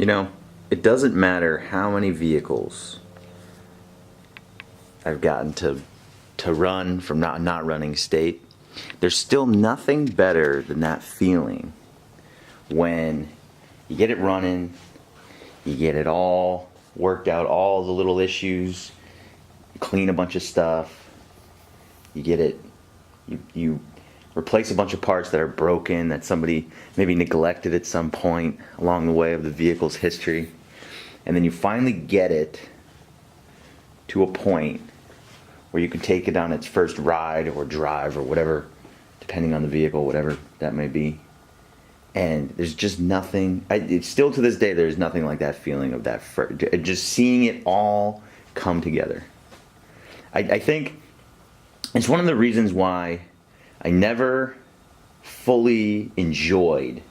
You know, it doesn't matter how many vehicles I've gotten to run from not running state. There's still nothing better than that feeling when you get it running, you get it all worked out, all the little issues, clean a bunch of stuff, you get it, you replace a bunch of parts that are broken, that somebody maybe neglected at some point along the way of the vehicle's history, and then you finally get it to a point where you can take it on its first ride or drive or whatever, depending on the vehicle, whatever that may be. And there's just nothing, it's still to this day, there's nothing like that feeling of that, just seeing it all come together. I think it's one of the reasons why I never fully enjoyed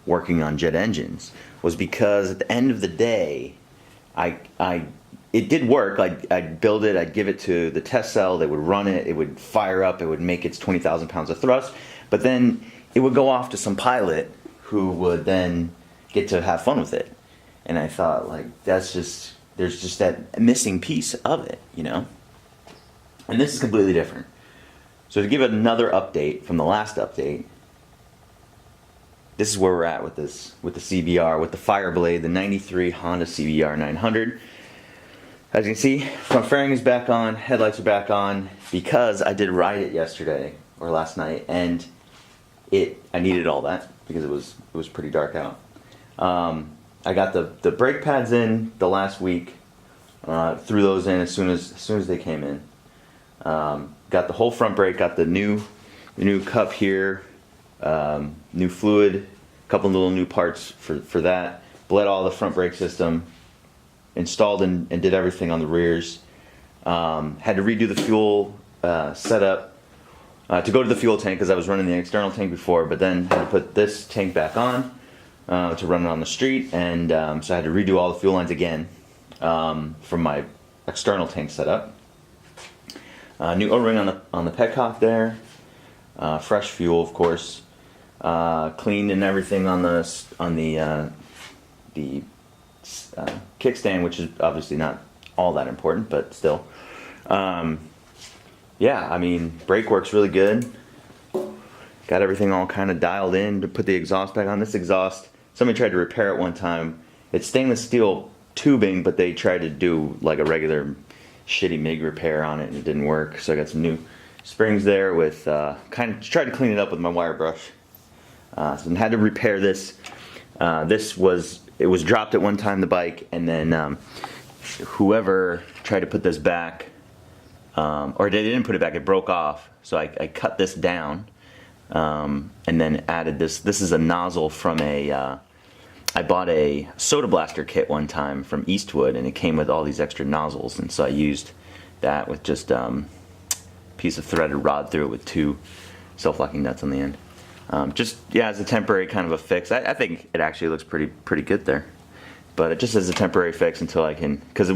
working on jet engines, was because at the end of the day, it did work. I'd build it, I'd give it to the test cell, they would run it, it would fire up, it would make its 20,000 pounds of thrust, but then it would go off to some pilot who would then get to have fun with it. And I thought, like, there's just that missing piece of it, you know? And this is completely different. So to give another update from the last update, this is where we're at with this, with the CBR, with the Fireblade, the 93 Honda CBR900. As you can see, front fairing is back on, headlights are back on, because I did ride it yesterday, or last night, and I needed all that, because it was pretty dark out. I got the brake pads in the last week, threw those in as soon as they came in. Got the whole front brake, got the new cup here, new fluid, a couple little new parts for that, bled all the front brake system, installed and did everything on the rears. Had to redo the fuel setup to go to the fuel tank, because I was running the external tank before, but then had to put this tank back on to run it on the street, and so I had to redo all the fuel lines again from my external tank setup. New O-ring on the petcock there, fresh fuel, of course, cleaned and everything on the kickstand, which is obviously not all that important, but still. Yeah, I mean, brake works really good. Got everything all kind of dialed in to put the exhaust back on. This exhaust, somebody tried to repair it one time. It's stainless steel tubing, but they tried to do like a regular shitty MIG repair on it and it didn't work. So I got some new springs there with, kind of tried to clean it up with my wire brush. So I had to repair this. It was dropped at one time, the bike, and then whoever tried to put this back, or they didn't put it back, it broke off. So I cut this down and then added this. This is a nozzle from I bought a soda blaster kit one time from Eastwood, and it came with all these extra nozzles, and so I used that with just a piece of threaded rod through it with two self-locking nuts on the end. Just, yeah, as a temporary kind of a fix. I think it actually looks pretty good there, but it just as a temporary fix until I can, because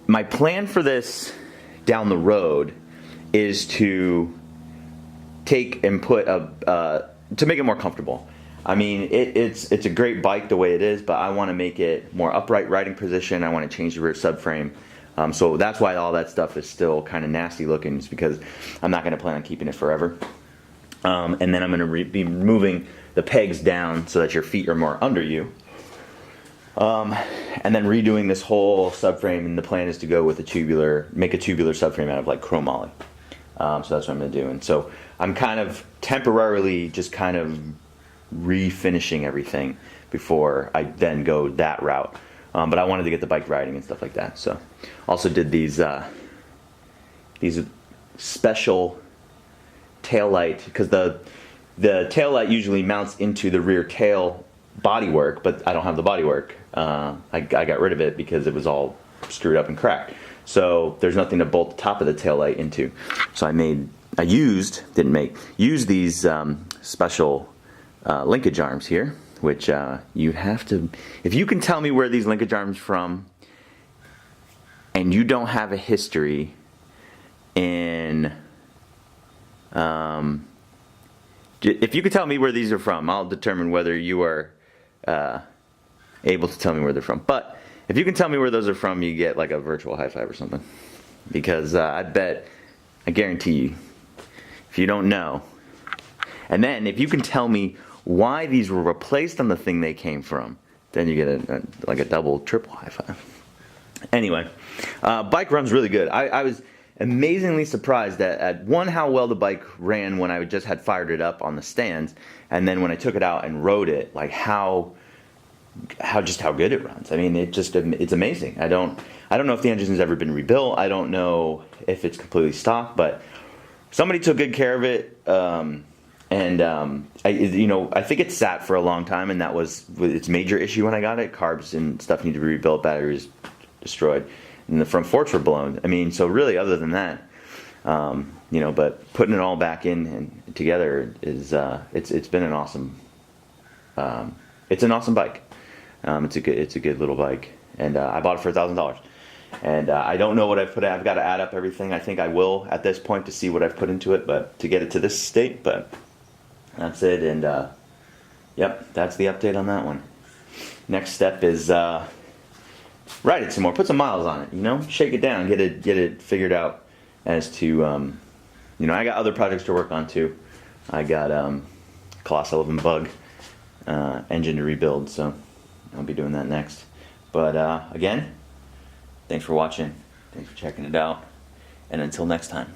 my plan for this down the road is to take and put to make it more comfortable. I mean, it's a great bike the way it is, but I want to make it more upright riding position. I want to change the rear subframe. So that's why all that stuff is still kind of nasty looking, is because I'm not going to plan on keeping it forever. And then I'm going to be moving the pegs down so that your feet are more under you. And then redoing this whole subframe, and the plan is to go with make a tubular subframe out of like chromoly. So that's what I'm going to do. And so I'm kind of temporarily just kind of refinishing everything before I then go that route. But I wanted to get the bike riding and stuff like that. So also did these special tail light, because the tail light usually mounts into the rear tail bodywork, but I don't have the bodywork. I got rid of it because it was all screwed up and cracked. So there's nothing to bolt the top of the tail light into. So I used these special linkage arms here, which you have to, if you can tell me where these linkage arms from, and you don't have a history in, if you could tell me where these are from, I'll determine whether you are able to tell me where they're from. But if you can tell me where those are from, you get like a virtual high five or something. Because I guarantee you, if you don't know, and then if you can tell me why these were replaced on the thing they came from, then you get like a double, triple high five. Anyway, bike runs really good. I was amazingly surprised at one, how well the bike ran when I just had fired it up on the stands, and then when I took it out and rode it, like how good it runs. I mean, it's amazing. I don't know if the engine's ever been rebuilt. I don't know if it's completely stock, but somebody took good care of it. I think it sat for a long time, and that was its major issue when I got it. Carbs and stuff need to be rebuilt, batteries destroyed, and the front forks were blown. I mean, so really, other than that, but putting it all back in and together is it's been an awesome. It's an awesome bike. It's a good little bike, and I bought it for $1,000. And I don't know what I've put in. I've got to add up everything. I think I will at this point to see what I've put into it, but to get it to this state. But that's it, and yep, that's the update on that one. Next step is ride it some more, put some miles on it. Shake it down, get it figured out as to I got other projects to work on too. I got Colossal 11 Bug engine to rebuild, so I'll be doing that next. But again, thanks for watching, thanks for checking it out, and until next time.